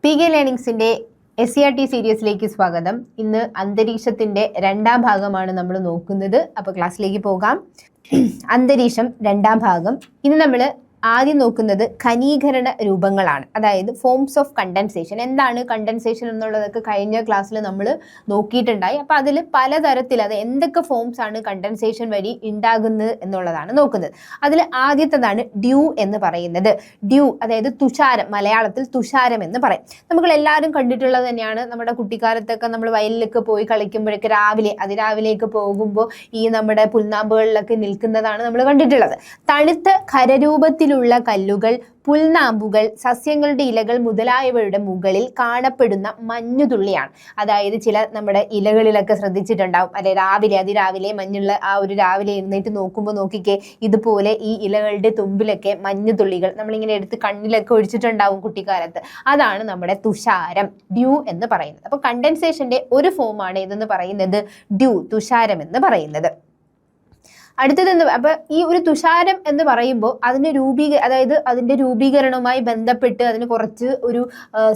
PK ലേണിംഗ്സിന്റെ SCRT സീരീസിലേക്ക് സ്വാഗതം. ഇന്ന് അന്തരീക്ഷത്തിന്റെ രണ്ടാം ഭാഗമാണ് നമ്മൾ നോക്കുന്നത്. അപ്പോൾ ക്ലാസ്സിലേക്ക് പോകാം. അന്തരീക്ഷം രണ്ടാം ഭാഗം. ഇന്ന് നമ്മൾ ആദ്യം നോക്കുന്നത് ഖനീകരണ രൂപങ്ങളാണ്, അതായത് ഫോംസ് ഓഫ് കണ്ടൻസേഷൻ. എന്താണ് കണ്ടൻസേഷൻ എന്നുള്ളതൊക്കെ കഴിഞ്ഞ ക്ലാസ്സിൽ നമ്മൾ നോക്കിയിട്ടുണ്ടായി. അപ്പോൾ അതിൽ പലതരത്തിൽ അത് എന്തൊക്കെ ഫോംസ് ആണ് കണ്ടൻസേഷൻ വഴി ഉണ്ടാകുന്നത് എന്നുള്ളതാണ് നോക്കുന്നത്. അതിൽ ആദ്യത്തേതാണ് ഡ്യൂ എന്ന് പറയുന്നത്. ഡ്യൂ അതായത് തുഷാരം, മലയാളത്തിൽ തുഷാരം എന്ന് പറയും. നമ്മൾ എല്ലാവരും കണ്ടിട്ടുള്ളത് തന്നെയാണ്. നമ്മുടെ കുട്ടിക്കാലത്തൊക്കെ നമ്മൾ വയലിലൊക്കെ പോയി കളിക്കുമ്പോഴൊക്കെ അതിരാവിലേക്ക് പോകുമ്പോൾ ഈ നമ്മുടെ പുൽനാമ്പുകളിലൊക്കെ നിൽക്കുന്നതാണ് നമ്മൾ കണ്ടിട്ടുള്ളത്. തണുത്ത ഖരരൂപത്തിലുള്ള കല്ലുകൾ, പുൽനാമ്പുകൾ, സസ്യങ്ങളുടെ ഇലകൾ മുതലായവയുടെ മുകളിൽ കാണപ്പെടുന്ന മഞ്ഞുതുള്ളിയാണ്. അതായത് ചില നമ്മുടെ ഇലകളിലൊക്കെ ശ്രദ്ധിച്ചിട്ടുണ്ടാവും, അല്ലെ, അതിരാവിലെ മഞ്ഞുള്ള ആ ഒരു രാവിലെ എഴുന്നേറ്റ് നോക്കിക്കേ, ഇതുപോലെ ഈ ഇലകളുടെ തുമ്പിലൊക്കെ മഞ്ഞുതുള്ളികൾ നമ്മളിങ്ങനെ എടുത്ത് കണ്ണിലൊക്കെ ഒഴിച്ചിട്ടുണ്ടാവും കുട്ടിക്കാലത്ത്. അതാണ് നമ്മുടെ തുഷാരം, ഡ്യൂ എന്ന് പറയുന്നത്. അപ്പൊ കണ്ടൻസേഷന്റെ ഒരു ഫോമാണ് ഇതെന്ന് പറയുന്നത് ഡ്യൂ, തുഷാരം എന്ന് പറയുന്നത്. അടുത്തത് അപ്പൊ ഈ ഒരു തുഷാരം എന്ന് പറയുമ്പോൾ അതിന്റെ രൂപീകരണവുമായി ബന്ധപ്പെട്ട് അതിന് കുറച്ച് ഒരു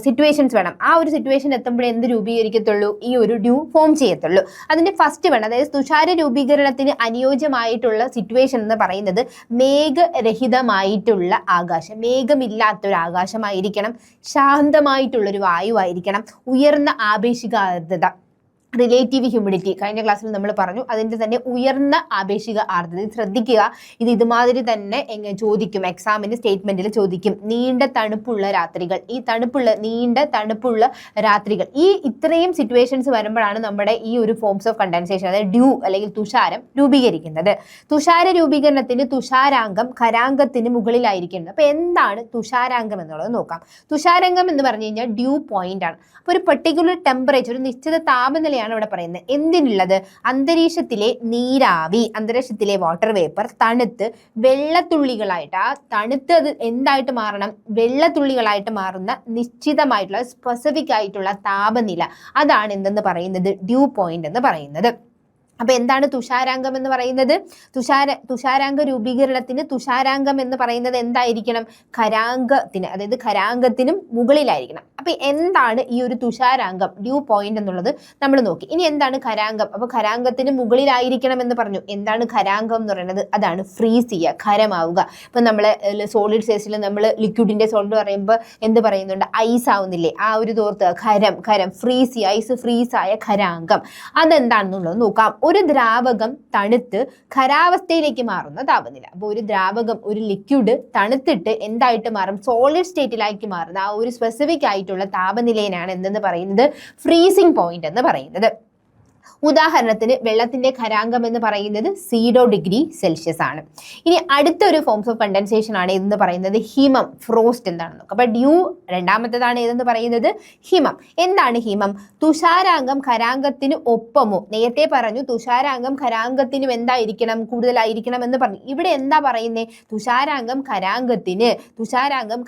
സിറ്റുവേഷൻസ് വേണം. ആ ഒരു സിറ്റുവേഷൻ എത്തുമ്പോഴേ എന്ത് രൂപീകരിക്കത്തുള്ളൂ, ഈ ഒരു ഡ്യൂ ഫോം ചെയ്യത്തുള്ളൂ. അതിന്റെ ഫസ്റ്റ് വേണം, അതായത് തുഷാര രൂപീകരണത്തിന് അനുയോജ്യമായിട്ടുള്ള സിറ്റുവേഷൻ എന്ന് പറയുന്നത് മേഘരഹിതമായിട്ടുള്ള ആകാശം, മേഘമില്ലാത്തൊരു ആകാശമായിരിക്കണം, ശാന്തമായിട്ടുള്ളൊരു വായുവായിരിക്കണം, ഉയർന്ന ആപേക്ഷിക ആർദ്രത, റിലേറ്റീവ് ഹ്യൂമിഡിറ്റി കഴിഞ്ഞ ക്ലാസ്സിൽ നമ്മൾ പറഞ്ഞു. അതിൻ്റെ തന്നെ ഉയർന്ന ആപേക്ഷിക ആർദ്രത ശ്രദ്ധിക്കുക. ഇതുമാതിരി തന്നെ ചോദിക്കും, എക്സാമിന് സ്റ്റേറ്റ്മെന്റിൽ ചോദിക്കും. നീണ്ട തണുപ്പുള്ള രാത്രികൾ, നീണ്ട തണുപ്പുള്ള രാത്രികൾ, ഇത്രയും സിറ്റുവേഷൻസ് വരുമ്പോഴാണ് നമ്മുടെ ഈ ഒരു ഫോംസ് ഓഫ് കണ്ടൻസേഷൻ, അതായത് ഡ്യൂ അല്ലെങ്കിൽ തുഷാരം രൂപീകരിക്കുന്നത്. തുഷാര രൂപീകരണത്തിന് തുഷാരാംഗം ഖരാംഗത്തിന് മുകളിലായിരിക്കുന്നത്. അപ്പൊ എന്താണ് തുഷാരാംഗം എന്നുള്ളത് നോക്കാം. തുഷാരാംഗം എന്ന് പറഞ്ഞു കഴിഞ്ഞാൽ ഡ്യൂ പോയിന്റ് ആണ്. അപ്പൊ ഒരു പെർട്ടിക്കുലർ ടെമ്പറേച്ചർ, ഒരു നിശ്ചിത താപനിലയാണ് ഇവിടെ പറയുന്നത്. എന്തിനുള്ളത്? അന്തരീക്ഷത്തിലെ നീരാവി, അന്തരീക്ഷത്തിലെ വാട്ടർ വേപ്പർ തണുത്ത് വെള്ളത്തുള്ളികളായിട്ട്, ആ തണുത്ത് അത് എന്തായിട്ട് മാറണം, വെള്ളത്തുള്ളികളായിട്ട് മാറുന്ന നിശ്ചിതമായിട്ടുള്ള സ്പെസിഫിക് ആയിട്ടുള്ള താപനില, അതാണ് എന്തെന്ന് പറയുന്നത് ഡ്യൂ പോയിന്റ് എന്ന് പറയുന്നത്. അപ്പൊ എന്താണ് തുഷാരാംഗം എന്ന് പറയുന്നത്? തുഷാരാംഗ രൂപീകരണത്തിന് തുഷാരാംഗം എന്ന് പറയുന്നത് എന്തായിരിക്കണം? ഖരാംഗത്തിന്, അതായത് ഖരാംഗത്തിനും മുകളിലായിരിക്കണം. അപ്പൊ എന്താണ് ഈ ഒരു തുഷാരാംഗം, ഡ്യൂ പോയിന്റ് എന്നുള്ളത് നമ്മൾ നോക്കി. ഇനി എന്താണ് ഖരാംഗം? അപ്പൊ ഖരാംഗത്തിന് മുകളിലായിരിക്കണം എന്ന് പറഞ്ഞു. എന്താണ് ഖരാംഗം എന്ന് പറയുന്നത്? അതാണ് ഫ്രീസ് ചെയ്യുക, ഖരമാവുക. ഇപ്പൊ നമ്മള് സോളിഡ് സ്റ്റേറ്റിൽ നമ്മൾ ലിക്വിഡിന്റെ സോൾഡ് പറയുമ്പോൾ എന്ത് പറയുന്നുണ്ട്? ഐസ് ആവുന്നില്ലേ? ആ ഒരു തോർത്ത് ഖരം ഫ്രീസ് ചെയ്യുക, ഐസ് ഫ്രീസ് ആയ ഖരാംഗം. അതെന്താണെന്നുള്ളത് നോക്കാം. ഒരു ദ്രാവകം തണുത്ത് ഖരാവസ്ഥയിലേക്ക് മാറുന്ന താപനില. അപ്പോൾ ഒരു ദ്രാവകം, ഒരു ലിക്വിഡ് തണുത്തിട്ട് എന്തായിട്ട് മാറും? സോളിഡ് സ്റ്റേറ്റിലേക്ക് മാറുന്ന ആ ഒരു സ്പെസിഫിക് ആയിട്ടുള്ള താപനിലയാണ് എന്തെന്ന് പറയുന്നത്? ഫ്രീസിംഗ് പോയിന്റ് എന്ന് പറയുന്നത്. ഉദാഹരണത്തിന് വെള്ളത്തിന്റെ ഖരാംഗം എന്ന് പറയുന്നത് 0°C ആണ്. ഇനി അടുത്തൊരു ഫോംസ് ഓഫ് കണ്ടൻസേഷൻ ആണ് ഇതെന്ന് പറയുന്നത് ഹിമം, ഫ്രോസ്റ്റ് എന്താണെന്ന് നോക്കാം. അപ്പൊ ഡ്യൂ രണ്ടാമത്തേതാണ് ഇതെന്ന് പറയുന്നത് ഹിമം. എന്താണ് ഹിമം? തുഷാരാംഗം ഖരാംഗത്തിന് ഒപ്പമോ, നേരത്തെ പറഞ്ഞു തുഷാരാംഗം ഖരാംഗത്തിനും എന്തായിരിക്കണം? കൂടുതലായിരിക്കണം എന്ന് പറഞ്ഞു. ഇവിടെ എന്താ പറയുന്നേ? തുഷാരാംഗം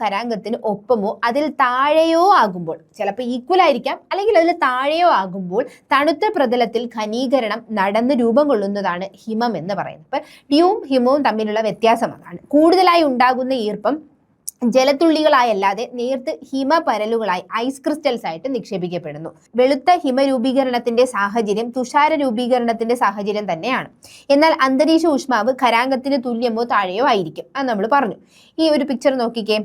ഖരാംഗത്തിന് ഒപ്പമോ അതിൽ താഴെയോ ആകുമ്പോൾ, ചിലപ്പോൾ ഈക്വൽ ആയിരിക്കാം, അല്ലെങ്കിൽ അതിൽ താഴെയോ ആകുമ്പോൾ തണുത്ത പ്രതലത്തിൽ ഖനീകരണം നടന്ന് രൂപം കൊള്ളുന്നതാണ് ഹിമം എന്ന് പറയുന്നത്. അപ്പൊ ഡ്യൂവും ഹിമവും തമ്മിലുള്ള വ്യത്യാസം അതാണ്. കൂടുതലായി ഉണ്ടാകുന്ന ഈർപ്പം ജലത്തുള്ളികളായല്ലാതെ നേർത്ത് ഹിമപരലുകളായി, ഐസ് ക്രിസ്റ്റൽസ് ആയിട്ട് നിക്ഷേപിക്കപ്പെടുന്നു. വെളുത്ത ഹിമരൂപീകരണത്തിന്റെ സാഹചര്യം തുഷാര രൂപീകരണത്തിന്റെ സാഹചര്യം തന്നെയാണ്. എന്നാൽ അന്തരീക്ഷ ഊഷ്മാവ് ഖരാംഗത്തിന് തുല്യമോ താഴെയോ ആയിരിക്കും. അത് നമ്മൾ പറഞ്ഞു. ഈ ഒരു പിക്ചർ നോക്കിക്കേ,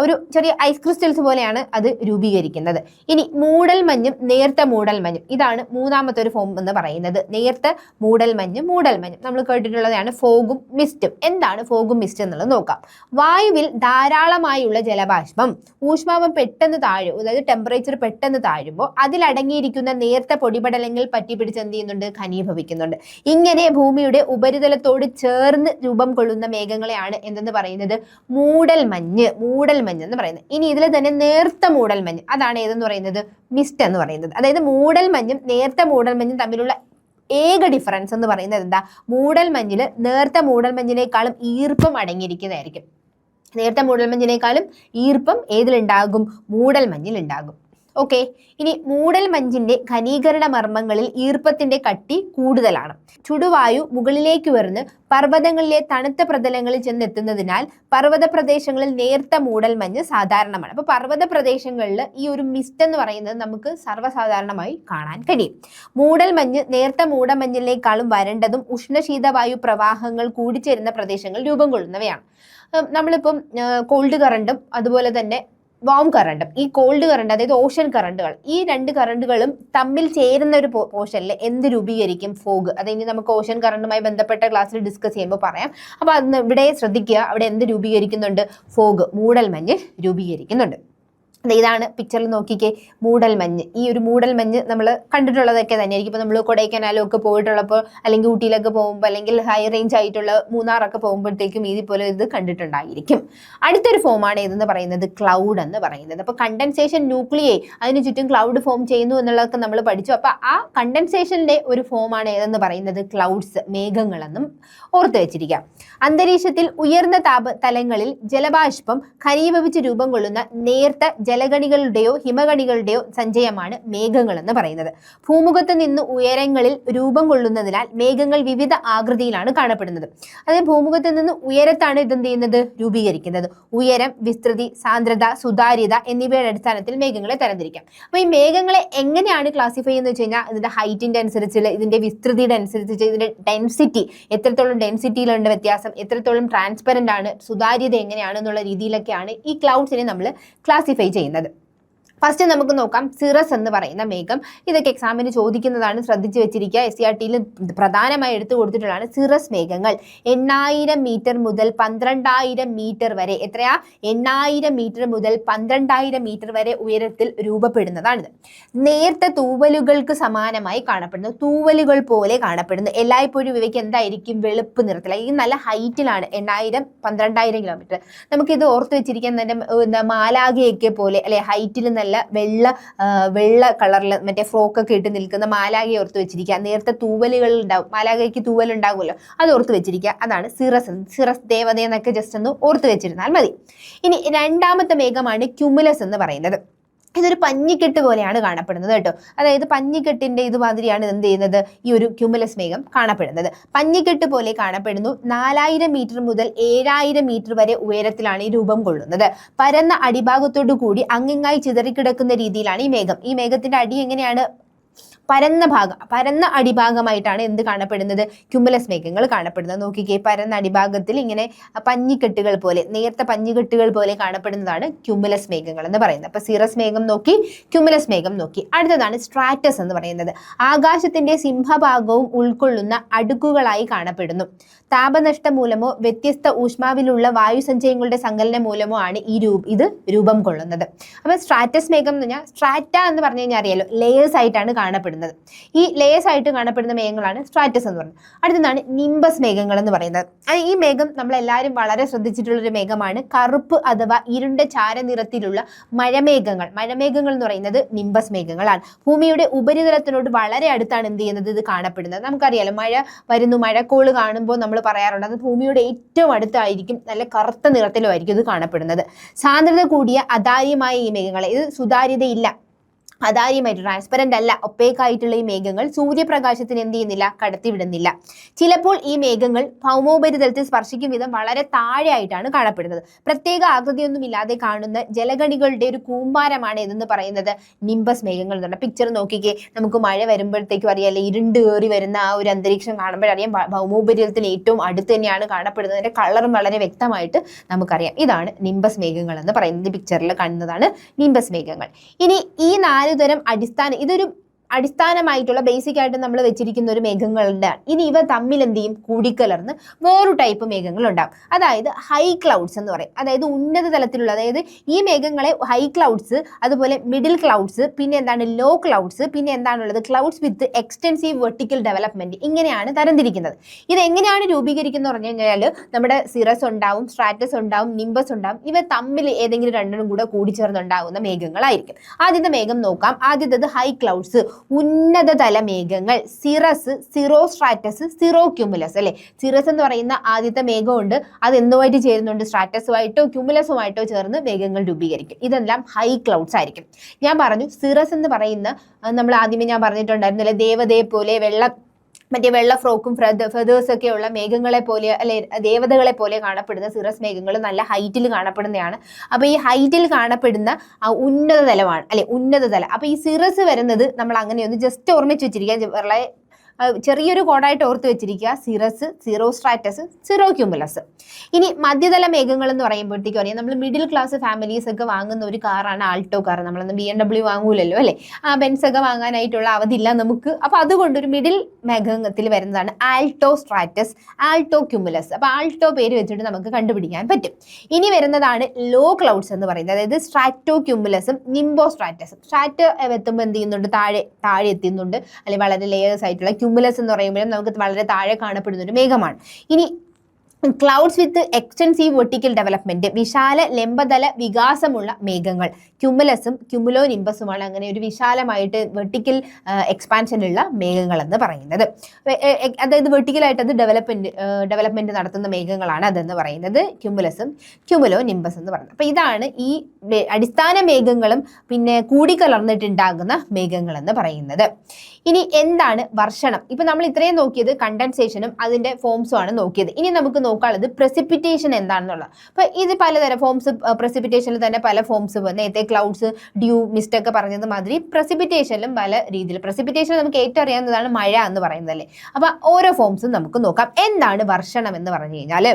ഒരു ചെറിയ ഐസ് ക്രിസ്റ്റൽസ് പോലെയാണ് അത് രൂപീകരിക്കുന്നത്. ഇനി മൂടൽമഞ്ഞും നേർത്ത മൂടൽമഞ്ഞും, ഇതാണ് മൂന്നാമത്തെ ഒരു ഫോം എന്ന് പറയുന്നത്. നേർത്ത മൂടൽമഞ്ഞും നമ്മൾ കേട്ടിട്ടുള്ളതാണ് ഫോഗും മിസ്റ്റും. എന്താണ് ഫോഗും മിസ്റ്റ് എന്നുള്ളത് നോക്കാം. വായുവിൽ ധാരാളമായുള്ള ജലബാഷ്പം ഊഷ്മാവം പെട്ടെന്ന് താഴും, അതായത് ടെമ്പറേച്ചർ പെട്ടെന്ന് താഴുമ്പോൾ അതിലടങ്ങിയിരിക്കുന്ന നേർത്ത പൊടിപടലങ്ങൾ പറ്റിപ്പിടിച്ച് എന്ത് ചെയ്യുന്നുണ്ട്? ഘനീഭവിക്കുന്നുണ്ട്. ഇങ്ങനെ ഭൂമിയുടെ ഉപരിതലത്തോട് ചേർന്ന് രൂപം കൊള്ളുന്ന മേഘങ്ങളെയാണ് എന്തെന്ന് പറയുന്നത്? മൂടൽമഞ്ഞ് എന്ന് പറയുന്നത്. ഇനി ഇതിൽ തന്നെ നേർത്ത മൂടൽമഞ്ഞ്, അതാണ് ഏതെന്ന് പറയുന്നത്? മിസ്റ്റ് എന്ന് പറയുന്നത്. അതായത് മൂടൽമഞ്ഞും നേർത്ത മൂടൽമഞ്ഞും തമ്മിലുള്ള ഏക ഡിഫറൻസ് എന്ന് പറയുന്നത് എന്താ? മൂടൽമഞ്ഞില് നേർത്ത മൂടൽമഞ്ഞിനേക്കാളും ഈർപ്പം അടങ്ങിയിരിക്കുന്നതായിരിക്കും. നേർത്ത മൂടൽമഞ്ഞിനേക്കാളും ഈർപ്പം ഏതിലുണ്ടാകും? മൂടൽമഞ്ഞിൽ ഉണ്ടാകും. ഓക്കെ. ഇനി മൂടൽ മഞ്ഞിന്റെ ഘനീകരണ മർമ്മങ്ങളിൽ ഈർപ്പത്തിന്റെ കട്ടി കൂടുതലാണ്. ചുടുവായു മുകളിലേക്ക് വരുന്ന പർവ്വതങ്ങളിലെ തണുത്ത പ്രതലങ്ങളിൽ ചെന്നെത്തുന്നതിനാൽ പർവ്വത പ്രദേശങ്ങളിൽ നേർത്ത മൂടൽ മഞ്ഞ് സാധാരണമാണ്. അപ്പൊ പർവ്വത പ്രദേശങ്ങളിൽ ഈ ഒരു മിസ്റ്റ് എന്ന് പറയുന്നത് നമുക്ക് സർവ്വസാധാരണമായി കാണാൻ കഴിയും. മൂടൽ മഞ്ഞ് നേർത്ത മൂടമഞ്ഞിനേക്കാളും വരണ്ടതും ഉഷ്ണശീതവായു പ്രവാഹങ്ങൾ കൂടിച്ചേരുന്ന പ്രദേശങ്ങൾ രൂപം കൊള്ളുന്നവയാണ്. നമ്മളിപ്പം കോൾഡ് കറണ്ടും അതുപോലെ തന്നെ വാം കറണ്ടും, ഈ കോൾഡ് കറണ്ട് അതായത് ഓഷൻ കറണ്ടുകൾ, ഈ രണ്ട് കറണ്ടുകളും തമ്മിൽ ചേരുന്ന ഒരു പോർഷനിൽ എന്ത് രൂപീകരിക്കും? ഫോഗ്. അത് ഇനി നമുക്ക് ഓഷൻ കറണ്ടുമായി ബന്ധപ്പെട്ട ക്ലാസ്സിൽ ഡിസ്കസ് ചെയ്യുമ്പോൾ പറയാം. അപ്പോൾ അന്ന് ഇവിടെ ശ്രദ്ധിക്കുക, അവിടെ എന്ത് രൂപീകരിക്കുന്നുണ്ട്? ഫോഗ്, മൂടൽമഞ്ഞ് രൂപീകരിക്കുന്നുണ്ട്. ഇതാണ് പിക്ചറിൽ നോക്കിക്കേ, മൂടൽമഞ്ഞ്. ഈ ഒരു മൂടൽമഞ്ഞ് നമ്മൾ കണ്ടിട്ടുള്ളതൊക്കെ തന്നെയായിരിക്കും. ഇപ്പോൾ നമ്മൾ കൊടൈക്കനാലും ഒക്കെ പോയിട്ടുള്ളപ്പോൾ, അല്ലെങ്കിൽ ഊട്ടിയിലൊക്കെ പോകുമ്പോൾ, അല്ലെങ്കിൽ ഹൈ റേഞ്ച് ആയിട്ടുള്ള മൂന്നാറൊക്കെ പോകുമ്പോഴത്തേക്കും ഇതുപോലെ ഇത് കണ്ടിട്ടുണ്ടായിരിക്കും. അടുത്തൊരു ഫോമാണ് ഏതെന്ന് പറയുന്നത് ക്ലൗഡ് എന്ന് പറയുന്നത്. അപ്പോൾ കണ്ടൻസേഷൻ ന്യൂക്ലിയേ, അതിന് ചുറ്റും ക്ലൗഡ് ഫോം ചെയ്യുന്നു എന്നുള്ളതൊക്കെ നമ്മൾ പഠിച്ചു. അപ്പോൾ ആ കണ്ടൻസേഷൻ്റെ ഒരു ഫോമാണ് ഏതെന്ന് പറയുന്നത് ക്ലൗഡ്സ്, മേഘങ്ങളെന്നും ഓർത്ത് വെച്ചിരിക്കുക. അന്തരീക്ഷത്തിൽ ഉയർന്ന താപതലങ്ങളിൽ ജലബാഷ്പം ഘനീഭവിച്ച് രൂപം കൊള്ളുന്ന നേർത്ത ജലഗണികളുടെയോ ഹിമഗണികളുടെയോ സഞ്ചയമാണ് മേഘങ്ങൾ എന്ന് പറയുന്നത്. ഭൂമുഖത്ത് നിന്ന് ഉയരങ്ങളിൽ രൂപം കൊള്ളുന്നതിനാൽ മേഘങ്ങൾ വിവിധ ആകൃതിയിലാണ് കാണപ്പെടുന്നത്. അതായത് ഭൂമുഖത്ത് നിന്ന് ഉയരത്താണ് ഇതെന്ത് ചെയ്യുന്നത്? രൂപീകരിക്കുന്നത്. ഉയരം, വിസ്തൃതി, സാന്ദ്രത, സുതാര്യത എന്നിവയുടെ അടിസ്ഥാനത്തിൽ മേഘങ്ങളെ തരംതിരിക്കാം. അപ്പോൾ ഈ മേഘങ്ങളെ എങ്ങനെയാണ് ക്ലാസിഫൈ ചെയ്യുന്നത് വെച്ച് കഴിഞ്ഞാൽ ഇതിന്റെ ഹൈറ്റിന്റെ അനുസരിച്ച്, ഇതിന്റെ വിസ്തൃതിയുടെ അനുസരിച്ച്, ഇതിന്റെ ഡെൻസിറ്റി, എത്രത്തോളം ഡെൻസിറ്റിയിലുണ്ട് വ്യത്യാസം, എത്രത്തോളം ട്രാൻസ്പെറന്റ് ആണ്, സുതാര്യത എങ്ങനെയാണെന്നുള്ള രീതിയിലൊക്കെയാണ് ഈ ക്ലൗഡ്സിനെ നമ്മൾ ക്ലാസിഫൈ ചെയ്യുന്നത്. ഫസ്റ്റ് നമുക്ക് നോക്കാം സിറസ് എന്ന് പറയുന്ന മേഘം. ഇതൊക്കെ എക്സാമിന് ചോദിക്കുന്നതാണ്, ശ്രദ്ധിച്ചു വെച്ചിരിക്കുക. SCRT-യിൽ പ്രധാനമായി എടുത്തു കൊടുത്തിട്ടുള്ളതാണ് സിറസ് മേഘങ്ങൾ. 8000 മീറ്റർ മുതൽ 12000 മീറ്റർ വരെ, എത്രയാ? 8000 മീറ്റർ മുതൽ 12000 മീറ്റർ വരെ ഉയരത്തിൽ രൂപപ്പെടുന്നതാണിത്. നേർത്ത തൂവലുകൾക്ക് സമാനമായി കാണപ്പെടുന്നു, തൂവലുകൾ പോലെ കാണപ്പെടുന്നു. എല്ലായ്പ്പോഴും ഇവയ്ക്ക് എന്തായിരിക്കും? വെളുപ്പ് നിറത്തിൽ. ഈ നല്ല ഹൈറ്റിലാണ്, 8000 12000 കിലോമീറ്റർ. നമുക്കിത് ഓർത്ത് വെച്ചിരിക്കാൻ തന്നെ മാലാഖയൊക്കെ പോലെ, അല്ലെ ഹൈറ്റിൽ നല്ല വെള്ള കളറിൽ മറ്റേ ഫ്രോക്കൊക്കെ ഇട്ട് നിൽക്കുന്ന മാലാഖയെ ഓർത്ത് വെച്ചിരിക്കുക. നേരത്തെ തൂവലുകൾ ഉണ്ടാവും, മാലാഖയ്ക്ക് തൂവൽ ഉണ്ടാകുമല്ലോ, അത് ഓർത്ത് വെച്ചിരിക്കുക. അതാണ് സിറസ്. സിറസ് ദേവത എന്നൊക്കെ ജസ്റ്റ് ഒന്ന് ഓർത്ത് വെച്ചിരുന്നാൽ മതി. ഇനി രണ്ടാമത്തെ മേഘമാണ് ക്യുമുലസ് എന്ന് പറയുന്നത്. ഇതൊരു പഞ്ഞിക്കെട്ട് പോലെയാണ് കാണപ്പെടുന്നത് കേട്ടോ. അതായത് പഞ്ഞിക്കെട്ടിന്റെ ഇതുമാതിരിയാണ് എന്ത് ചെയ്യുന്നത്? ഈ ഒരു ക്യുമുലസ് മേഘം കാണപ്പെടുന്നത്. പഞ്ഞിക്കെട്ട് പോലെ കാണപ്പെടുന്നു. 4000 മീറ്റർ മുതൽ 7000 മീറ്റർ വരെ ഉയരത്തിലാണ് ഈ രൂപം കൊള്ളുന്നത്. പരന്ന അടിഭാഗത്തോടു കൂടി അങ്ങിങ്ങായി ചിതറിക്കിടക്കുന്ന രീതിയിലാണ് ഈ മേഘം. ഈ മേഘത്തിന്റെ അടി എങ്ങനെയാണ്? പരന്ന അടിഭാഗമായിട്ടാണ് എന്ത് കാണപ്പെടുന്നത്? ക്യുമുലസ് മേഘങ്ങൾ കാണപ്പെടുന്നത്. നോക്കിക്കേ, പരന്ന അടിഭാഗത്തിൽ ഇങ്ങനെ പഞ്ഞിക്കെട്ടുകൾ പോലെ, നേർത്ത പഞ്ഞിക്കെട്ടുകൾ പോലെ കാണപ്പെടുന്നതാണ് ക്യുമുലസ് മേഘങ്ങൾ എന്ന് പറയുന്നത്. അപ്പൊ സിറസ് മേഘം നോക്കി, ക്യുമുലസ് മേഘം നോക്കി. അടുത്തതാണ് സ്ട്രാറ്റസ് എന്ന് പറയുന്നത്. ആകാശത്തിന്റെ സിംഹഭാഗവും ഉൾക്കൊള്ളുന്ന അടുക്കുകളായി കാണപ്പെടുന്നു. താപനഷ്ടം മൂലമോ വ്യത്യസ്ത ഊഷ്മാവിലുള്ള വായുസഞ്ചയങ്ങളുടെ സങ്കലനം മൂലമോ ആണ് ഇത് രൂപം കൊള്ളുന്നത്. അപ്പൊ സ്ട്രാറ്റസ് മേഘം എന്ന് പറഞ്ഞാൽ, സ്ട്രാറ്റ എന്ന് പറഞ്ഞു കഴിഞ്ഞാൽ അറിയാലോ, ലേയേഴ്സ് ആയിട്ടാണ് കാണപ്പെടുന്നത്. ഈ ലേയേഴ്സ് ആയിട്ട് കാണപ്പെടുന്ന മേഘങ്ങളാണ് സ്ട്രാറ്റസ് എന്ന് പറയുന്നത്. അടുത്തതാണ് നിംബസ് മേഘങ്ങൾ എന്ന് പറയുന്നത്. ഈ മേഘം നമ്മളെല്ലാവരും വളരെ ശ്രദ്ധിച്ചിട്ടുള്ള ഒരു മേഘമാണ്. കറുപ്പ് അഥവാ ഇരുണ്ട ചാരനിറത്തിലുള്ള മഴമേഘങ്ങൾ. മഴമേഘങ്ങൾ എന്ന് പറയുന്നത് നിംബസ് മേഘങ്ങളാണ്. ഭൂമിയുടെ ഉപരിതലത്തിനോട് വളരെ അടുത്താണ് എന്ത് ചെയ്യുന്നത്? ഇത് കാണപ്പെടുന്നത്. നമുക്കറിയാലോ, മഴ വരുന്നു, മഴക്കോള് കാണുമ്പോൾ നമ്മൾ പറയാറുണ്ട് അത് ഭൂമിയുടെ ഏറ്റവും അടുത്തായിരിക്കും, നല്ല കറുത്ത നിറത്തിലുമായിരിക്കും ഇത് കാണപ്പെടുന്നത്. സാന്ദ്രത കൂടിയ അദാര്യമായ ഈ മേഘങ്ങളെ, ഇത് സുതാര്യതയില്ല, അദാര്യമായിട്ട് ട്രാൻസ്പെറന്റ് അല്ല, ഒപ്പേക്ക് ആയിട്ടുള്ള ഈ മേഘങ്ങൾ സൂര്യപ്രകാശത്തിന് എന്ത് ചെയ്യുന്നില്ല? കടത്തിവിടുന്നില്ല. ചിലപ്പോൾ ഈ മേഘങ്ങൾ ഭൗമോപരിതലത്തിൽ സ്പർശിക്കും വിധം വളരെ താഴെ ആയിട്ടാണ് കാണപ്പെടുന്നത്. പ്രത്യേക ആകൃതിയൊന്നും ഇല്ലാതെ കാണുന്ന ജലഗണികളുടെ ഒരു കൂമ്പാരമാണ് ഇതെന്ന് പറയുന്നത് നിംബസ് മേഘങ്ങൾ എന്ന് പറഞ്ഞാൽ. പിക്ചർ നോക്കിക്കേ, നമുക്ക് മഴ വരുമ്പോഴത്തേക്കും അറിയാല്ലേ, ഇരുണ്ട് കയറി വരുന്ന ആ ഒരു അന്തരീക്ഷം കാണുമ്പോഴറിയാം ഭൗമോപരിതലത്തിന് ഏറ്റവും അടുത്ത് തന്നെയാണ് കാണപ്പെടുന്നത്. അതിന്റെ കളറും വളരെ വ്യക്തമായിട്ട് നമുക്കറിയാം. ഇതാണ് നിംബസ് മേഘങ്ങൾ എന്ന് പറയുന്നത്. പിക്ചറിൽ കാണുന്നതാണ് നിംബസ് മേഘങ്ങൾ. ഇനി ഈ 4 തരം ഇതൊരു അടിസ്ഥാനമായിട്ടുള്ള ബേസിക് ആയിട്ട് നമ്മൾ വെച്ചിരിക്കുന്ന ഒരു മേഘങ്ങളുടെ. ഇനി ഇവ തമ്മിൽ എന്ത് ചെയ്യും? കൂടിക്കലർന്ന് വേറൊരു ടൈപ്പ് മേഘങ്ങൾ ഉണ്ടാകും. അതായത് ഹൈ ക്ലൗഡ്സ് എന്ന് പറയും. അതായത് ഉന്നത തലത്തിലുള്ള, അതായത് ഈ മേഘങ്ങളെ ഹൈ ക്ലൗഡ്സ്, അതുപോലെ മിഡിൽ ക്ലൗഡ്സ്, പിന്നെ എന്താണ് ലോ ക്ലൗഡ്സ്, പിന്നെ എന്താണുള്ളത് ക്ലൗഡ്സ് വിത്ത് എക്സ്റ്റെൻസീവ് വെർട്ടിക്കൽ ഡെവലപ്മെന്റ്, ഇങ്ങനെയാണ് തരംതിരിക്കുന്നത്. ഇത് എങ്ങനെയാണ് രൂപീകരിക്കുന്നത് പറഞ്ഞു കഴിഞ്ഞാൽ, നമ്മുടെ സിറസ് ഉണ്ടാവും, സ്ട്രാറ്റസ് ഉണ്ടാവും, നിംബസ് ഉണ്ടാവും. ഇവ തമ്മിൽ ഏതെങ്കിലും രണ്ടെണ്ണം കൂടെ കൂടിച്ചേർന്നുണ്ടാകുന്ന മേഘങ്ങളായിരിക്കും. ആദ്യത്തെ മേഘം നോക്കാം. ആദ്യത്തേത് ഹൈ ക്ലൗഡ്സ്, ഉന്നതതല മേഘങ്ങൾ സിറസ്, സിറോസ്ട്രാറ്റസ്, സിറോക്യുമുലസ് അല്ലെ. സിറസ് എന്ന് പറയുന്ന ആദ്യത്തെ മേഘമുണ്ട്, അത് എന്തുമായിട്ട് ചേരുന്നുണ്ട്? സ്ട്രാറ്റസുമായിട്ടോ ക്യുമുലസുമായിട്ടോ ചേർന്ന് മേഘങ്ങൾ രൂപീകരിക്കും. ഇതെല്ലാം ഹൈ ക്ലൗഡ്സ് ആയിരിക്കും. ഞാൻ പറഞ്ഞു സിറസ് എന്ന് പറയുന്ന, നമ്മൾ ആദ്യമേ ഞാൻ പറഞ്ഞിട്ടുണ്ടായിരുന്നില്ല, ദേവതയെ പോലെ മറ്റേ വെള്ള ഫ്രോക്കും ഫെതേഴ്സ് ഒക്കെ ഉള്ള മേഘങ്ങളെ പോലെ അല്ലെ, ദേവതകളെ പോലെ കാണപ്പെടുന്ന സിറസ് മേഘങ്ങൾ നല്ല ഹൈറ്റിൽ കാണപ്പെടുന്നതാണ്. അപ്പൊ ഈ ഹൈറ്റിൽ കാണപ്പെടുന്ന ഉന്നത തലമാണ് അല്ലെ, ഉന്നതതല. അപ്പൊ ഈ സിറസ് വരുന്നത് നമ്മൾ അങ്ങനെയൊന്ന് ജസ്റ്റ് ഓർമ്മിച്ച് വെച്ചിരിക്കുക, വളരെ ചെറിയൊരു കോഡായിട്ട് ഓർത്ത് വെച്ചിരിക്കുക. സിറസ്, സിറോസ്ട്രാറ്റസ്, സിറോക്യുമുലസ്. ഇനി മധ്യതല മേഘങ്ങൾ എന്ന് പറയുമ്പോഴത്തേക്കും അറിയാം, നമ്മൾ മിഡിൽ ക്ലാസ് ഫാമിലീസ് ഒക്കെ വാങ്ങുന്ന ഒരു കാറാണ് ആൾട്ടോ കാർ. നമ്മളൊന്ന് BMW വാങ്ങൂലല്ലോ അല്ലെ, ബെൻസ് ഒക്കെ വാങ്ങാനായിട്ടുള്ള അവധിയില്ല നമുക്ക്. അപ്പൊ അതുകൊണ്ട് ഒരു മിഡിൽ മേഘത്തിൽ വരുന്നതാണ് ആൾട്ടോ സ്ട്രാറ്റസ്, ആൾട്ടോ ക്യുമുലസ്. അപ്പൊ ആൾട്ടോ പേര് വെച്ചിട്ട് നമുക്ക് കണ്ടുപിടിക്കാൻ പറ്റും. ഇനി വരുന്നതാണ് ലോ ക്ലൗഡ്സ് എന്ന് പറയുന്നത്, അതായത് സ്ട്രാറ്റോ ക്യുമുലസും നിംബോ സ്ട്രാറ്റസും. സ്ട്രാറ്റ് എത്തുമ്പോൾ എന്ത് ചെയ്യുന്നുണ്ട്? താഴെ എത്തുന്നുണ്ട്, അല്ലെങ്കിൽ വളരെ ലെയേഴ്സ് ആയിട്ടുള്ള. ക്യുമുലസ് എന്ന് പറയുമ്പോഴും നമുക്ക് വളരെ താഴെ കാണപ്പെടുന്ന ഒരു മേഘമാണ്. ഇനി ക്ലൗഡ്സ് വിത്ത് എക്സ്റ്റൻസീവ് വെർട്ടിക്കൽ ഡെവലപ്മെന്റ്, വിശാല ലംബതല വികാസമുള്ള മേഘങ്ങൾ. ക്യുമുലസും ക്യുമുലോ നിംബസുമാണ് അങ്ങനെ ഒരു വിശാലമായിട്ട് വെർട്ടിക്കൽ എക്സ്പാൻഷനുള്ള മേഘങ്ങൾ എന്ന് പറയുന്നത്. അതായത് വെർട്ടിക്കലായിട്ട് അത് ഡെവലപ്മെന്റ് നടത്തുന്ന മേഘങ്ങളാണ് അതെന്ന് പറയുന്നത് ക്യുമുലസും ക്യുമുലോ നിംബസ് എന്ന് പറയുന്നത്. അപ്പൊ ഇതാണ് ഈ അടിസ്ഥാന മേഘങ്ങളും പിന്നെ കൂടിക്കലർന്നിട്ടുണ്ടാകുന്ന മേഘങ്ങൾ എന്ന് പറയുന്നത്. ഇനി എന്താണ് വർഷണം? ഇപ്പൊ നമ്മൾ ഇത്രയും നോക്കിയത് കണ്ടൻസേഷനും അതിന്റെ ഫോംസും ആണ് നോക്കിയത്. ഇനി നമുക്ക് നോക്കാനുള്ളത് പ്രസിപ്പിറ്റേഷൻ എന്താണെന്നുള്ളത്. അപ്പൊ ഇത് പലതരം ഫോംസ്, പ്രസിപ്പിറ്റേഷനിൽ തന്നെ പല ഫോംസ്. നേരത്തെ ക്ലൗഡ്സ്, ഡ്യൂ, മിസ്റ്റ് ഒക്കെ പറഞ്ഞത് മാതിരി പ്രസിപ്പിറ്റേഷനിലും പല രീതിയിൽ. പ്രസിപ്പിറ്റേഷൻ നമുക്ക് ഏറ്റവും അറിയാവുന്നതാണ് മഴ എന്ന് പറയുന്നത് അല്ലേ. അപ്പൊ ഓരോ ഫോംസും നമുക്ക് നോക്കാം. എന്താണ് വർഷണം എന്ന് പറഞ്ഞു കഴിഞ്ഞാൽ,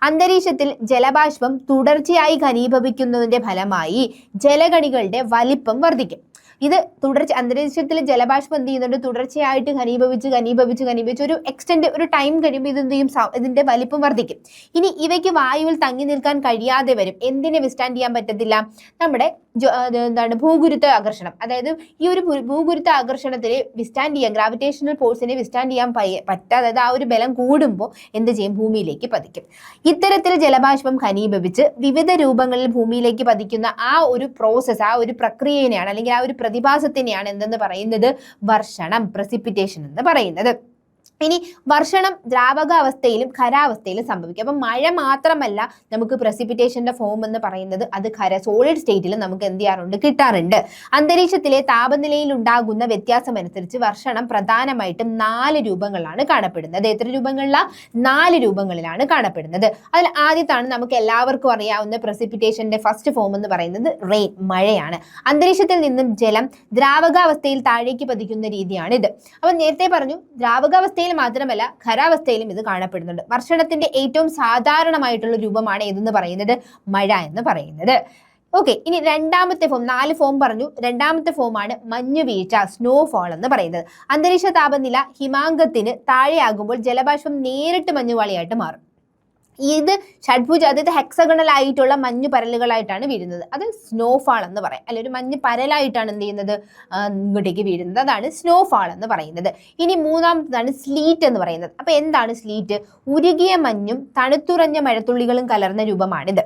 അന്തരീക്ഷത്തിൽ ജലബാഷ്പം തുടർച്ചയായി ഘനീഭവിക്കുന്നതിന്റെ ഫലമായി ജലകണികളുടെ വലിപ്പം വർദ്ധിക്കും. ഇത് അന്തരീക്ഷത്തിൽ ജലബാഷ്പം എന്ത് ചെയ്യുന്നുണ്ട്? തുടർച്ചയായിട്ട് ഘനീഭവിച്ച് ഒരു എക്സ്റ്റെൻഡ്, ഒരു ടൈം കഴിയുമ്പോൾ ഇത് എന്ത് ചെയ്യും? ഇതിന്റെ വലിപ്പം വർദ്ധിക്കും. ഇനി ഇവയ്ക്ക് വായുവിൽ തങ്ങി നിൽക്കാൻ കഴിയാതെ വരും. എന്തിനെ വിസ്റ്റാൻഡ് ചെയ്യാൻ പറ്റത്തില്ല? നമ്മുടെ ഭൂഗുരുത്വ ആകർഷണം. അതായത് ഈ ഒരു ഭൂഗുരുത്വ ആകർഷണത്തിന് വിസ്റ്റാൻഡ് ചെയ്യാൻ, ഗ്രാവിറ്റേഷണൽ ഫോഴ്സിനെ വിസ്റ്റാൻഡ് ചെയ്യാൻ പറ്റാതെ, അതായത് ആ ഒരു ബലം കൂടുമ്പോൾ എന്ത് ചെയ്യും? ഭൂമിയിലേക്ക് പതിക്കും. ഇത്തരത്തിൽ ജലബാഷ്പം ഘനീഭവിച്ച് വിവിധ രൂപങ്ങളിൽ ഭൂമിയിലേക്ക് പതിക്കുന്ന ആ ഒരു പ്രോസസ്സ്, ആ ഒരു പ്രക്രിയനെയാണ്, അല്ലെങ്കിൽ ആ ഒരു പ്രതിഭാസത്തിനെയാണ് എന്തെന്ന് പറയുന്നത്? വർഷണം, പ്രസിപ്പിറ്റേഷൻ എന്ന് പറയുന്നത്. ഇനി വർഷണം ദ്രാവകാവസ്ഥയിലും ഖരാവസ്ഥയിലും സംഭവിക്കും. അപ്പം മഴ മാത്രമല്ല നമുക്ക് പ്രസിപ്പിറ്റേഷന്റെ ഫോം എന്ന് പറയുന്നത്, അത് സോളിഡ് സ്റ്റേറ്റിൽ നമുക്ക് എന്ത് ചെയ്യാറുണ്ട്? കിട്ടാറുണ്ട്. അന്തരീക്ഷത്തിലെ താപനിലയിൽ ഉണ്ടാകുന്ന വ്യത്യാസം അനുസരിച്ച് വർഷണം പ്രധാനമായിട്ടും 4 രൂപങ്ങളിലാണ് കാണപ്പെടുന്നത്. എത്ര രൂപങ്ങളിലാണ്? 4 രൂപങ്ങളിലാണ് കാണപ്പെടുന്നത്. അതിൽ ആദ്യത്താണ് നമുക്ക് എല്ലാവർക്കും അറിയാവുന്ന പ്രസിപ്പിറ്റേഷന്റെ ഫസ്റ്റ് ഫോം എന്ന് പറയുന്നത് റെയിൻ, മഴയാണ്. അന്തരീക്ഷത്തിൽ നിന്നും ജലം ദ്രാവകാവസ്ഥയിൽ താഴേക്ക് പതിക്കുന്ന രീതിയാണ് ഇത്. അപ്പം നേരത്തെ പറഞ്ഞു, ദ്രാവകാവസ്ഥയിൽ മാത്രമല്ല ഖരാവസ്ഥയിലും ഇത് കാണപ്പെടുന്നുണ്ട്. വർഷണത്തിന്റെ ഏറ്റവും സാധാരണമായിട്ടുള്ള രൂപമാണ് ഏതെന്ന് പറയുന്നത്? മഴ എന്ന് പറയുന്നത്. ഓക്കെ, ഇനി രണ്ടാമത്തെ ഫോം, 4 ഫോം പറഞ്ഞു. രണ്ടാമത്തെ ഫോമാണ് മഞ്ഞുവീഴ്ച, സ്നോഫോൾ എന്ന് പറയുന്നത്. അന്തരീക്ഷ താപനില ഹിമാങ്കത്തിന് താഴെയാകുമ്പോൾ ജലബാഷ്പം നേരിട്ട് മഞ്ഞുവാളിയായിട്ട് മാറും. ഇത് ഷഡ്ഭുജ, അതായത് ഹെക്സഗണൽ ആയിട്ടുള്ള മഞ്ഞു പരലുകളായിട്ടാണ് വീഴുന്നത്. അത് സ്നോഫാൾ എന്ന് പറയാം, അല്ലെ ഒരു മഞ്ഞ് പരലായിട്ടാണ് എന്ത് ചെയ്യുന്നത്? ഇങ്ങോട്ടേക്ക് വീഴുന്നത്. അതാണ് സ്നോഫാൾ എന്ന് പറയുന്നത്. ഇനി മൂന്നാമതാണ് സ്ലീറ്റ് എന്ന് പറയുന്നത്. അപ്പൊ എന്താണ് സ്ലീറ്റ്? ഉരുകിയ മഞ്ഞും തണുത്തുറഞ്ഞ മഴത്തുള്ളികളും കലർന്ന രൂപമാണിത്.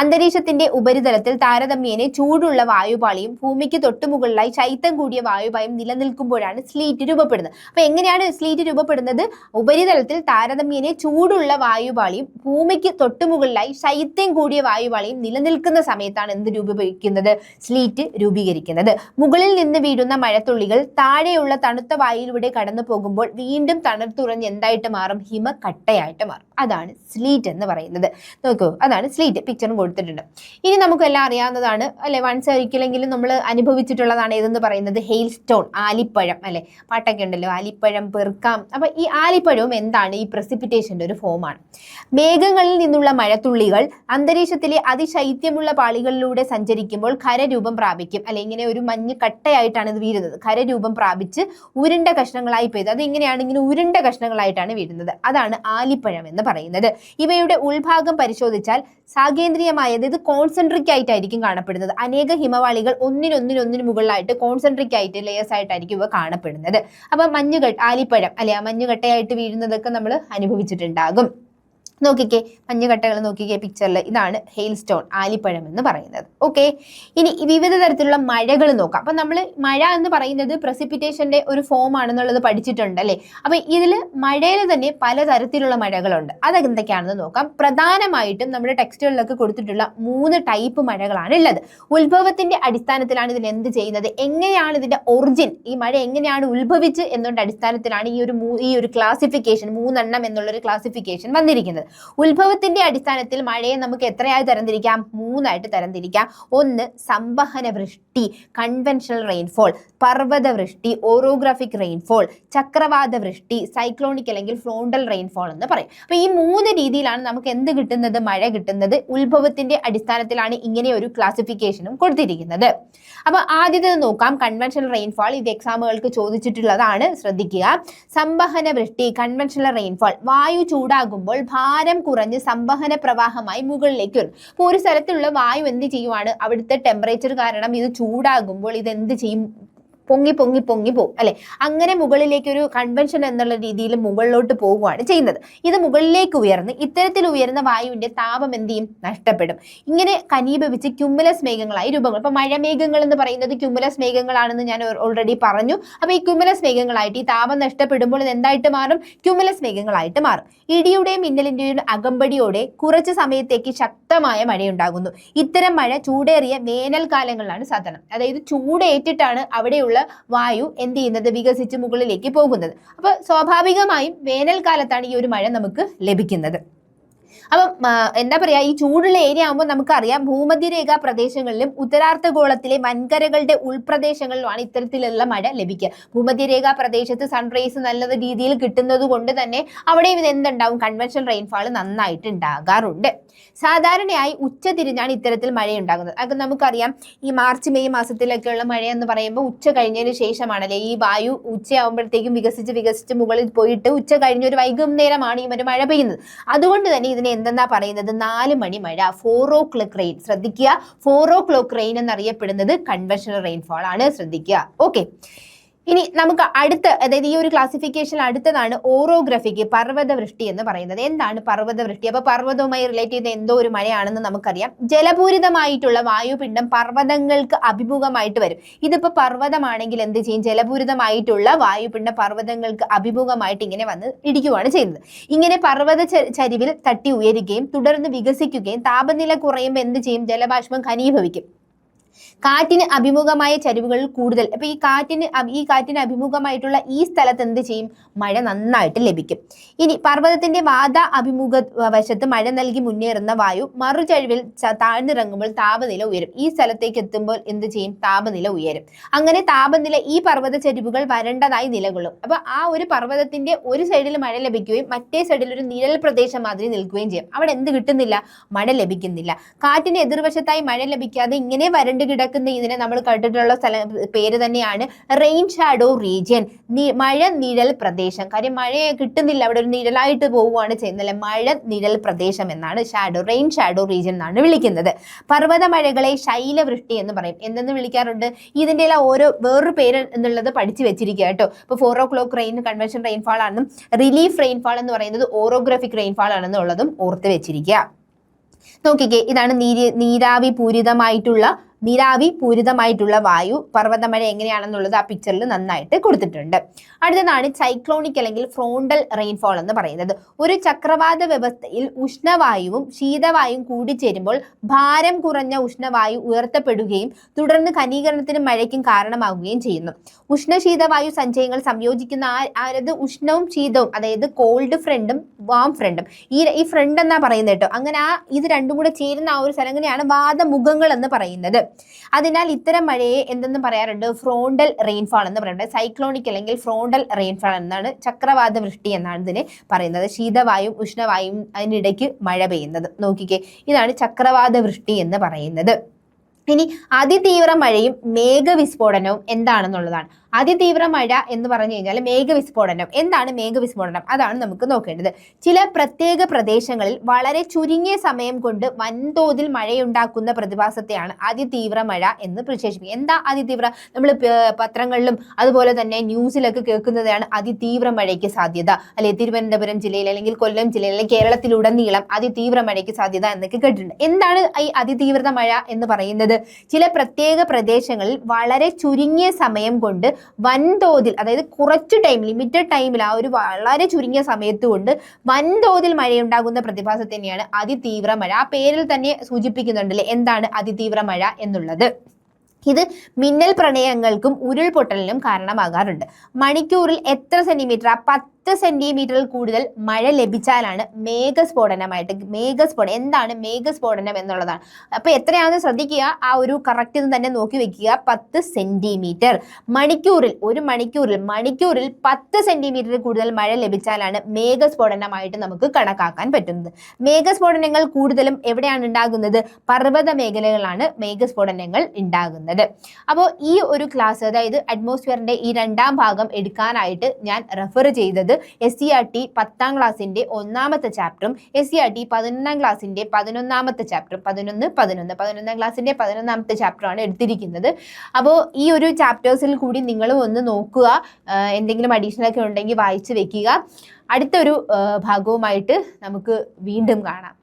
അന്തരീക്ഷത്തിന്റെ ഉപരിതലത്തിൽ താരതമ്യേന ചൂടുള്ള വായുപാളിയും ഭൂമിക്ക് തൊട്ടുമുകളിലായി ശൈത്യം കൂടിയ വായുപായും നിലനിൽക്കുമ്പോഴാണ് സ്ലീറ്റ് രൂപപ്പെടുന്നത്. അപ്പൊ എങ്ങനെയാണ് സ്ലീറ്റ് രൂപപ്പെടുന്നത്? ഉപരിതലത്തിൽ താരതമ്യേന ചൂടുള്ള വായുപാളിയും ഭൂമിക്ക് തൊട്ടുമുകളിലായി ശൈത്യം കൂടിയ വായുപാളിയും നിലനിൽക്കുന്ന സമയത്താണ് എന്ത് രൂപീകരിക്കുന്നത്? സ്ലീറ്റ് രൂപീകരിക്കുന്നത്. മുകളിൽ നിന്ന് വീഴുന്ന മഴത്തുള്ളികൾ താഴെയുള്ള തണുത്ത വായുവിലൂടെ കടന്നു പോകുമ്പോൾ വീണ്ടും തണുത്തുറഞ്ഞ് എന്തായിട്ട് മാറും? ഹിമക്കട്ടയായിട്ട് മാറും. അതാണ് സ്ലീറ്റ് എന്ന് പറയുന്നത്. നോക്കൂ, അതാണ് സ്ലീറ്റ്. പിക്ചറും കൊടുത്തിട്ടുണ്ട്. ഇനി നമുക്കെല്ലാം അറിയാവുന്നതാണ് അല്ലെ, വൺസ് ഒരിക്കലെങ്കിലും നമ്മൾ അനുഭവിച്ചിട്ടുള്ളതാണ് ഏതെന്ന് പറയുന്നത്? ഹെയിൽ സ്റ്റോൺ, ആലിപ്പഴം അല്ലെ. പാട്ടൊക്കെ ഉണ്ടല്ലോ, ആലിപ്പഴം പെറുക്കാം. അപ്പൊ ഈ ആലിപ്പഴവും എന്താണ്? ഈ പ്രസിപ്പിറ്റേഷന്റെ ഒരു ഫോമാണ്. മേഘങ്ങളിൽ നിന്നുള്ള മഴത്തുള്ളികൾ അന്തരീക്ഷത്തിലെ അതിശൈത്യമുള്ള പാളികളിലൂടെ സഞ്ചരിക്കുമ്പോൾ ഖരരൂപം പ്രാപിക്കും. അല്ലെ, ഇങ്ങനെ ഒരു മഞ്ഞ് കട്ടയായിട്ടാണ് ഇത് വീഴുന്നത്. ഖരരൂപം പ്രാപിച്ച് ഉരുണ്ട കഷ്ണങ്ങളായി പെയ്ത്, അത് ഇങ്ങനെയാണ്, ഇങ്ങനെ ഉരുണ്ട കഷ്ണങ്ങളായിട്ടാണ് വീഴുന്നത്. അതാണ് ആലിപ്പഴം എന്ന് പറയുന്നത്. ഇവയുടെ ഉൾഭാഗം പരിശോധിച്ചാൽ സാകേന്ദ്രീയമായത്, ഇത് കോൺസെൻട്രിക് ആയിട്ടായിരിക്കും കാണപ്പെടുന്നത്. അനേക ഹിമവാളികൾ ഒന്നിനൊന്നിനൊന്നിന് മുകളിലായിട്ട് കോൺസെൻട്രിക് ആയിട്ട് ലേയേഴ്സ് ആയിട്ടായിരിക്കും ഇവ കാണപ്പെടുന്നത്. അപ്പൊ ആലിപ്പഴം അല്ലെ, ആ മഞ്ഞുകട്ടയായിട്ട് വീഴുന്നതൊക്കെ നമ്മൾ അനുഭവിച്ചിട്ടുണ്ടാകും. നോക്കിക്കേ, മഞ്ഞുകട്ടകൾ നോക്കിക്കേ പിക്ചറിൽ, ഇതാണ് ഹെയിൽ സ്റ്റോൺ, ആലിപ്പഴം എന്ന് പറയുന്നത്. ഓക്കെ, ഇനി വിവിധ തരത്തിലുള്ള മഴകൾ നോക്കാം. അപ്പൊ നമ്മൾ മഴ എന്ന് പറയുന്നത് പ്രസിപ്പിറ്റേഷന്റെ ഒരു ഫോം ആണെന്നുള്ളത് പഠിച്ചിട്ടുണ്ട് അല്ലേ. അപ്പൊ ഇതിൽ മഴയിൽ തന്നെ പലതരത്തിലുള്ള മഴകളുണ്ട്. അതെന്തൊക്കെയാണെന്ന് നോക്കാം. പ്രധാനമായിട്ടും നമ്മുടെ ടെക്സ്റ്റുകളിലൊക്കെ കൊടുത്തിട്ടുള്ള 3 ടൈപ്പ് മഴകളാണ് ഉള്ളത്. ഉത്ഭവത്തിന്റെ അടിസ്ഥാനത്തിലാണ് ഇതിന് എന്ത് ചെയ്യുന്നത്, എങ്ങനെയാണ് ഇതിന്റെ ഒറിജിൻ, ഈ മഴ എങ്ങനെയാണ് ഉത്ഭവിച്ച് എന്നതിന്റെ അടിസ്ഥാനത്തിലാണ് ഈ ഒരു ക്ലാസിഫിക്കേഷൻ 3 എണ്ണം എന്നുള്ളൊരു ക്ലാസിഫിക്കേഷൻ വന്നിരിക്കുന്നത്. ഉത്ഭവത്തിന്റെ അടിസ്ഥാനത്തിൽ മഴയെ നമുക്ക് എത്രയായി തരംതിരിക്കാം? 3 ആയിട്ട് തരംതിരിക്കാം. ഒന്ന് സംവഹന വൃഷ്ടി, കൺവെൻഷണൽ റെയിൻഫോൾ, പർവ്വത വൃഷ്ടി, ഓറോഗ്രാഫിക് റെയിൻഫോൾ, ചക്രവാത വൃഷ്ടി, സൈക്ലോണിക് അല്ലെങ്കിൽ ഫ്ലോണ്ടൽ റെയിൻഫോൾ എന്ന് പറയും. അപ്പൊ ഈ 3 രീതിയിലാണ് നമുക്ക് എന്ത് കിട്ടുന്നത്, മഴ കിട്ടുന്നത്. ഉത്ഭവത്തിന്റെ അടിസ്ഥാനത്തിലാണ് ഇങ്ങനെ ഒരു ക്ലാസിഫിക്കേഷനും കൊടുത്തിരിക്കുന്നത്. അപ്പൊ ആദ്യത്തെ നോക്കാം, കൺവെൻഷണൽ റെയിൻഫോൾ. ഇത് എക്സാമുകൾക്ക് ചോദിച്ചിട്ടുള്ളതാണ്, ശ്രദ്ധിക്കുക. സംവഹന വൃഷ്ടി, കൺവെൻഷണൽ റെയിൻഫോൾ, വായു ചൂടാകുമ്പോൾ ഭാരം കുറഞ്ഞ് സംവഹന പ്രവാഹമായി മുകളിലേക്ക് വരും. അപ്പോൾ ഒരു സ്ഥലത്തുള്ള വായു എന്ത് ചെയ്യുവാണ്, അവിടുത്തെ ടെമ്പറേച്ചർ കാരണം ഇത് ചൂടാകുമ്പോൾ ഇത് എന്ത് ചെയ്യും, പൊങ്ങി പൊങ്ങി പൊങ്ങി പോകും അല്ലെ. അങ്ങനെ മുകളിലേക്ക് ഒരു കൺവെൻഷൻ എന്നുള്ള രീതിയിൽ മുകളിലോട്ട് പോവുകയാണ് ചെയ്യുന്നത്. ഇത് മുകളിലേക്ക് ഉയർന്ന് ഇത്തരത്തിൽ ഉയർന്ന വായുവിന്റെ താപം എന്ത് ചെയ്യും, നഷ്ടപ്പെടും. ഇങ്ങനെ കനീഭവിച്ച് ക്യുമുലസ് മേഘങ്ങളായി രൂപങ്ങൾ. അപ്പൊ മഴമേഘങ്ങൾ എന്ന് പറയുന്നത് ക്യുമുലസ് മേഘങ്ങളാണെന്ന് ഞാൻ ഓൾറെഡി പറഞ്ഞു. അപ്പൊ ഈ ക്യുമുലസ് മേഘങ്ങളായിട്ട് ഈ താപം നഷ്ടപ്പെടുമ്പോൾ ഇത് എന്തായിട്ട് മാറും, ക്യുമുലസ് മേഘങ്ങളായിട്ട് മാറും. ഇടിയുടെയും മിന്നലിന്റെയും അകമ്പടിയോടെ കുറച്ച് സമയത്തേക്ക് ശക്തമായ മഴയുണ്ടാകുന്നു. ഇത്തരം മഴ ചൂടേറിയ വേനൽക്കാലങ്ങളിലാണ് സാധാരണ. അതായത് ചൂടേറ്റിട്ടാണ് അവിടെയുള്ള വായു എന്ത് ചെയ്യുന്നത്, വികസിച്ച് മുകളിലേക്ക് പോകുന്നത്. അപ്പൊ സ്വാഭാവികമായും വേനൽക്കാലത്താണ് ഈ ഒരു മഴ നമുക്ക് ലഭിക്കുന്നത്. അപ്പം എന്താ പറയാ, ഈ ചൂടുള്ള ഏരിയ ആകുമ്പോൾ നമുക്കറിയാം ഭൂമധ്യരേഖാ പ്രദേശങ്ങളിലും ഉത്തരാർദ്ധഗോളത്തിലെ വൻകരകളുടെ ഉൾപ്രദേശങ്ങളിലുമാണ് ഇത്തരത്തിലുള്ള മഴ ലഭിക്കുക. ഭൂമധ്യരേഖാ പ്രദേശത്ത് സൺറൈസ് നല്ല രീതിയിൽ കിട്ടുന്നത് കൊണ്ട് തന്നെ അവിടെയും ഇത് എന്തുണ്ടാവും, കൺവെൻഷണൽ റെയിൻഫാൾ നന്നായിട്ട് ഉണ്ടാകാറുണ്ട്. സാധാരണയായി ഉച്ച തിരിഞ്ഞാണ് ഇത്തരത്തിൽ മഴയുണ്ടാകുന്നത്. അത് നമുക്കറിയാം, ഈ മാർച്ച് മെയ് മാസത്തിലൊക്കെയുള്ള മഴ എന്ന് പറയുമ്പോൾ ഉച്ച കഴിഞ്ഞതിന് ശേഷമാണല്ലേ ഈ വായു ഉച്ചയാകുമ്പോഴത്തേക്കും വികസിച്ച് മുകളിൽ പോയിട്ട് ഉച്ച കഴിഞ്ഞ ഒരു വൈകുന്നേരമാണ് ഈ ഒരു മഴ പെയ്യുന്നത്. അതുകൊണ്ട് തന്നെ ഇതിനെ എന്തെന്നാ പറയുന്നത്, 4 മണി മഴ, 4 o'clock റെയിൻ. ശ്രദ്ധിക്കുക, 4 o'clock റെയിൻ എന്നറിയപ്പെടുന്നത് കൺവെൻഷണൽ റെയിൻഫോൾ ആണ്. ശ്രദ്ധിക്കുക. ഓക്കെ, ഇനി നമുക്ക് അടുത്ത, അതായത് ഈ ഒരു ക്ലാസിഫിക്കേഷൻ അടുത്തതാണ് ഓറോഗ്രഫിക്, പർവ്വതവൃഷ്ടി എന്ന് പറയുന്നത്. എന്താണ് പർവ്വതവൃഷ്ടി? അപ്പൊ പർവ്വതവുമായി റിലേറ്റ് ചെയ്ത എന്തോ ഒരു മഴയാണെന്ന് നമുക്കറിയാം. ജലപൂരിതമായിട്ടുള്ള വായുപിണ്ഡം പർവ്വതങ്ങൾക്ക് അഭിമുഖമായിട്ട് വരും. ഇതിപ്പോ പർവ്വതമാണെങ്കിൽ എന്ത് ചെയ്യും, ജലപൂരിതമായിട്ടുള്ള വായുപിണ്ഡം പർവ്വതങ്ങൾക്ക് അഭിമുഖമായിട്ട് ഇങ്ങനെ വന്ന് ഇടിക്കുകയാണ് ചെയ്യുന്നത്. ഇങ്ങനെ പർവ്വത ചരിവിൽ തട്ടി ഉയരുകയും തുടർന്ന് വികസിക്കുകയും താപനില കുറയുമ്പോൾ എന്ത് ചെയ്യും, ജലബാഷ്പം ഘനീഭവിക്കും. കാറ്റിന് അഭിമുഖമായ ചരിവുകളിൽ കൂടുതൽ, അപ്പൊ ഈ കാറ്റിന് അഭിമുഖമായിട്ടുള്ള ഈ സ്ഥലത്ത് എന്ത് ചെയ്യും, മഴ നന്നായിട്ട് ലഭിക്കും. ഇനി പർവ്വതത്തിന്റെ വാത അഭിമുഖ വശത്ത് മഴ നൽകി മുന്നേറുന്ന വായു മറുചഴിവിൽ താഴ്ന്നിറങ്ങുമ്പോൾ താപനില ഉയരും. ഈ സ്ഥലത്തേക്ക് എത്തുമ്പോൾ എന്ത് ചെയ്യും, താപനില ഉയരും. അങ്ങനെ താപനില ഈ പർവ്വത ചരിവുകൾ വരണ്ടതായി നിലകൊള്ളും. അപ്പൊ ആ ഒരു പർവ്വതത്തിന്റെ ഒരു സൈഡിൽ മഴ ലഭിക്കുകയും മറ്റേ സൈഡിൽ ഒരു നിഴൽ പ്രദേശം മാതിരി നിൽക്കുകയും ചെയ്യും. അവിടെ എന്ത് കിട്ടുന്നില്ല, മഴ ലഭിക്കുന്നില്ല. കാറ്റിന് എതിർവശത്തായി മഴ ലഭിക്കാതെ ഇങ്ങനെ വരണ്ട് കിടക്കുന്ന ഇതിനെ നമ്മൾ കണ്ടിട്ടുള്ള പേര് തന്നെയാണ് റെയിൻ ഷാഡോ റീജിയൻ, മഴ നിഴൽ പ്രദേശം. കാര്യം മഴയെ കിട്ടുന്നില്ല, അവിടെ ഒരു നിഴലായിട്ട് പോവുകയാണ് ചെയ്യുന്നത്. മഴ നിഴൽ പ്രദേശം എന്നാണ് റെയിൻ ഷാഡോ റീജിയൻ എന്നാണ് വിളിക്കുന്നത്. പർവ്വത മഴകളെ ശൈലവൃഷ്ടി എന്ന് പറയും. എന്തെന്ന് വിളിക്കാറുണ്ട്, ഇതിന്റെ എല്ലാം ഓരോ വേറൊരു പേര് എന്നുള്ളത് പഠിച്ചു വെച്ചിരിക്കുക കേട്ടോ. ഇപ്പൊ 4 o'clock റെയിൻ കൺവെൻഷൻ റെയിൻഫാൾ ആണെന്നും റിലീഫ് റെയിൻഫാൾ എന്ന് പറയുന്നത് ഓറോഗ്രാഫിക് റെയിൻഫാൾ ആണെന്നുള്ളതും ഓർത്ത് വെച്ചിരിക്കുക. നോക്കിക്കേ, ഇതാണ് നീരാവി പൂരിതമായിട്ടുള്ള വായു, പർവ്വതമഴ എങ്ങനെയാണെന്നുള്ളത് ആ പിക്ചറിൽ നന്നായിട്ട് കൊടുത്തിട്ടുണ്ട്. അടുത്തതാണ് സൈക്ലോണിക് അല്ലെങ്കിൽ ഫ്രോണ്ടൽ റെയിൻഫോൾ എന്ന് പറയുന്നത്. ഒരു ചക്രവാത വ്യവസ്ഥയിൽ ഉഷ്ണവായുവും ശീതവായുവും കൂടിച്ചേരുമ്പോൾ ഭാരം കുറഞ്ഞ ഉഷ്ണവായു ഉയർത്തപ്പെടുകയും തുടർന്ന് ഘനീകരണത്തിനും മഴയ്ക്കും കാരണമാവുകയും ചെയ്യുന്നു. ഉഷ്ണശീതവായു സഞ്ചയങ്ങൾ സംയോജിക്കുന്ന ആരത് ഉഷ്ണവും ശീതവും, അതായത് കോൾഡ് ഫ്രണ്ടും വാം ഫ്രണ്ടും. ഈ ഫ്രണ്ട് എന്നാ പറയുന്നത് കേട്ടോ. അങ്ങനെ ഇത് രണ്ടും കൂടെ ചേരുന്ന ആ ഒരു സ്ഥലങ്ങളെയാണ് വാദമുഖങ്ങൾ എന്ന് പറയുന്നത്. അതിനാൽ ഇത്തരം മഴയെ എന്തെന്ന് പറയാറുണ്ട്, ഫ്രോണ്ടൽ റെയിൻഫാൾ എന്ന് പറയുന്നത്. സൈക്ലോണിക് അല്ലെങ്കിൽ ഫ്രോണ്ടൽ റെയിൻഫാൾ എന്നാണ്, ചക്രവാത വൃഷ്ടി എന്നാണ് ഇതിനെ പറയുന്നത്. ശീതവായും ഉഷ്ണവായും അതിനിടയ്ക്ക് മഴ പെയ്യുന്നത്. നോക്കിക്കേ, ഇതാണ് ചക്രവാത വൃഷ്ടി എന്ന് പറയുന്നത്. ഇനി അതിതീവ്ര മഴയും മേഘവിസ്ഫോടനവും എന്താണെന്നുള്ളതാണ്. അതിതീവ്ര മഴ എന്ന് പറഞ്ഞു കഴിഞ്ഞാൽ മേഘവിസ്ഫോടനം. എന്താണ് മേഘവിസ്ഫോടനം? അതാണ് നമുക്ക് നോക്കേണ്ടത്. ചില പ്രത്യേക പ്രദേശങ്ങളിൽ വളരെ ചുരുങ്ങിയ സമയം കൊണ്ട് വൻതോതിൽ മഴയുണ്ടാക്കുന്ന പ്രതിഭാസത്തെയാണ് അതിതീവ്ര മഴ എന്ന് വിശേഷിപ്പിക്കുക. എന്താ അതിതീവ്ര? നമ്മൾ പത്രങ്ങളിലും അതുപോലെ തന്നെ ന്യൂസിലൊക്കെ കേൾക്കുന്നതാണ് അതിതീവ്ര മഴയ്ക്ക് സാധ്യത, അല്ലെ തിരുവനന്തപുരം ജില്ലയിൽ അല്ലെങ്കിൽ കൊല്ലം ജില്ലയിൽ അല്ലെങ്കിൽ കേരളത്തിലുടനീളം അതിതീവ്ര മഴയ്ക്ക് സാധ്യത എന്നൊക്കെ കേട്ടിട്ടുണ്ട്. എന്താണ് ഈ അതിതീവ്ര മഴ എന്ന് പറയുന്നത്? ചില പ്രത്യേക പ്രദേശങ്ങളിൽ വളരെ ചുരുങ്ങിയ സമയം കൊണ്ട് വൻതോതിൽ, അതായത് കുറച്ച് ടൈം, ലിമിറ്റഡ് ടൈമിൽ, ആ ഒരു വളരെ ചുരുങ്ങിയ സമയത്ത് കൊണ്ട് വൻതോതിൽ മഴയുണ്ടാകുന്ന പ്രതിഭാസത്തെ തന്നെയാണ് അതിതീവ്ര മഴ. ആ പേരിൽ തന്നെ സൂചിപ്പിക്കുന്നുണ്ടല്ലേ എന്താണ് അതിതീവ്ര മഴ എന്നുള്ളത്. ഇത് മിന്നൽ പ്രളയങ്ങൾക്കും ഉരുൾപൊട്ടലിനും കാരണമാകാറുണ്ട്. മണിക്കൂറിൽ എത്ര സെന്റിമീറ്റർ? 10 സെന്റിമീറ്ററിൽ കൂടുതൽ മഴ ലഭിച്ചാലാണ് മേഘസ്ഫോടനമായിട്ട്. മേഘസ്ഫോടനം എന്താണ്? മേഘസ്ഫോടനം എന്നുള്ളതാണ്. അപ്പൊ എത്രയാണെന്ന് ശ്രദ്ധിക്കുക, ആ ഒരു കറക്റ്റ് തന്നെ നോക്കി വെക്കുക. 10 സെന്റിമീറ്റർ ഒരു മണിക്കൂറിൽ 10 സെന്റിമീറ്ററിൽ കൂടുതൽ മഴ ലഭിച്ചാലാണ് മേഘസ്ഫോടനമായിട്ട് നമുക്ക് കണക്കാക്കാൻ പറ്റുന്നത്. മേഘസ്ഫോടനങ്ങൾ കൂടുതലും എവിടെയാണ് ഉണ്ടാകുന്നത്? പർവ്വത മേഖലകളാണ് മേഘസ്ഫോടനങ്ങൾ ഉണ്ടാകുന്നത്. അപ്പോൾ ഈ ഒരു ക്ലാസ്, അതായത് അറ്റ്മോസ്ഫിയറിന്റെ ഈ 2ാം ഭാഗം എടുക്കാനായിട്ട് ഞാൻ റെഫർ ചെയ്തത് SCERT 10ാം ക്ലാസ്സിന്റെ 1ാമത്തെ ചാപ്റ്ററും SCERT 11ാം ക്ലാസ്സിന്റെ 11ാമത്തെ ചാപ്റ്ററും 11ാം ക്ലാസ്സിന്റെ 11ാമത്തെ ചാപ്റ്ററാണ് എടുത്തിരിക്കുന്നത്. അപ്പോൾ ഈ ഒരു ചാപ്റ്റേഴ്സിൽ കൂടി നിങ്ങളും ഒന്ന് നോക്കുക. എന്തെങ്കിലും അഡീഷണൽ ഒക്കെ ഉണ്ടെങ്കിൽ വായിച്ചു വെക്കുക. അടുത്തൊരു ഭാഗവുമായിട്ട് നമുക്ക് വീണ്ടും കാണാം.